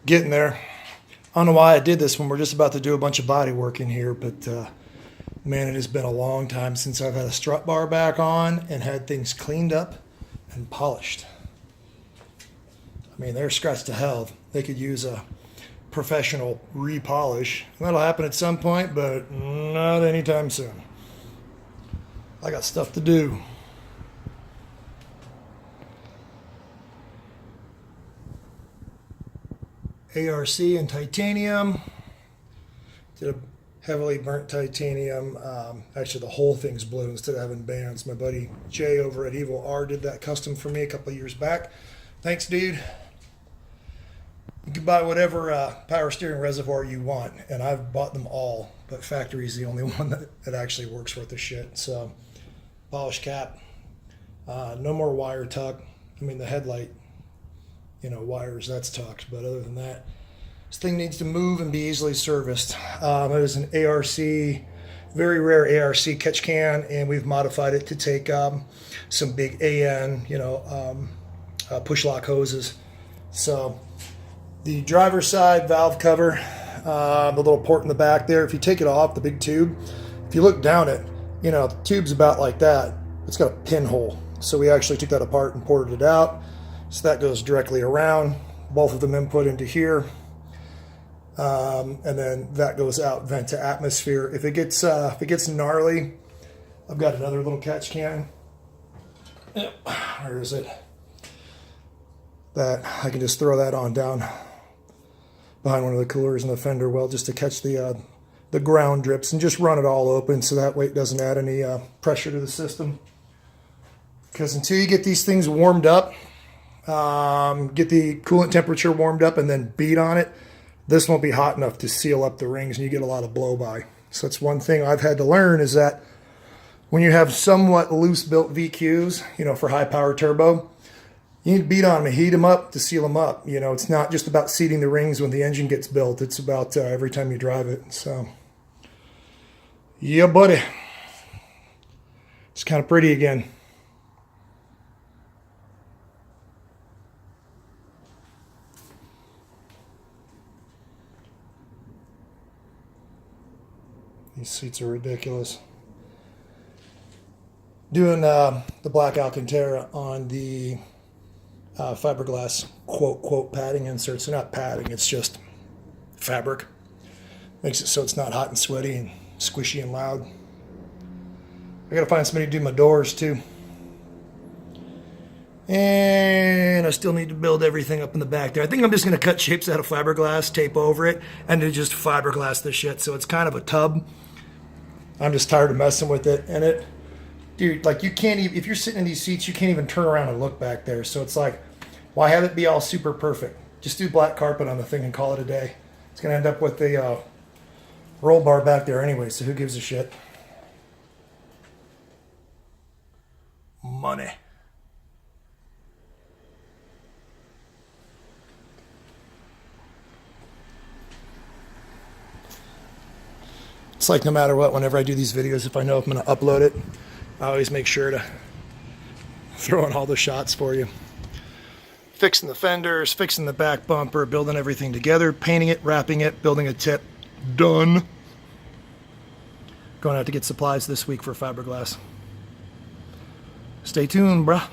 Getting there. I don't know why I did this when we're just about to do a bunch of body work in here, but man, it has been a long time since I've had a strut bar back on and had things cleaned up and polished. I mean, they're scratched to hell. They could use a professional repolish. That'll happen at some point, but not anytime soon. I got stuff to do. ARC and titanium. Did a heavily burnt titanium. Actually, the whole thing's blue instead of having bands. My buddy Jay over at Evil R did that custom for me a couple of years back. Thanks, dude. You can buy whatever power steering reservoir you want, and I've bought them all, but factory's the only one that actually works worth a shit. So, polish cap. No more wire tuck. I mean, the headlight, wires, that's tucked, but other than that, this thing needs to move and be easily serviced. It is an ARC, very rare ARC catch can, and we've modified it to take some big AN, push lock hoses. So the driver's side valve cover, the little port in the back there, if you take it off, the big tube, if you look down it, the tube's about like that. It's got a pinhole. So we actually took that apart and ported it out. So that goes directly around, both of them input into here. And then that goes out, vent to atmosphere. If it gets gnarly, I've got another little catch can. Where is it? That I can just throw that on down behind one of the coolers in the fender well, just to catch the ground drips, and just run it all open so that way it doesn't add any pressure to the system. Because until you get these things warmed up, get the coolant temperature warmed up and then beat on it, this won't be hot enough to seal up the rings, and you get a lot of blow by. So that's one thing I've had to learn, is that when you have somewhat loose built VQs, for high power turbo, you need to beat on them and heat them up to seal them up. It's not just about seating the rings when the engine gets built. It's about every time you drive it. So, yeah, buddy. It's kind of pretty again. These seats are ridiculous. Doing the black Alcantara on the fiberglass quote padding inserts. They're not padding, it's just fabric. Makes it so it's not hot and sweaty and squishy and loud. I gotta find somebody to do my doors too. And I still need to build everything up in the back there. I think I'm just gonna cut shapes out of fiberglass, tape over it, and then just fiberglass this shit. So it's kind of a tub. I'm just tired of messing with it. And dude, like, you can't even, if you're sitting in these seats, you can't even turn around and look back there. So it's like, why have it be all super perfect? Just do black carpet on the thing and call it a day. It's going to end up with the roll bar back there anyway, so who gives a shit? Money. It's like, no matter what, whenever I do these videos, if I know I'm going to upload it, I always make sure to throw in all the shots for you. Fixing the fenders, fixing the back bumper, building everything together, painting it, wrapping it, building a tip. Done. Going out to get supplies this week for fiberglass. Stay tuned, bruh.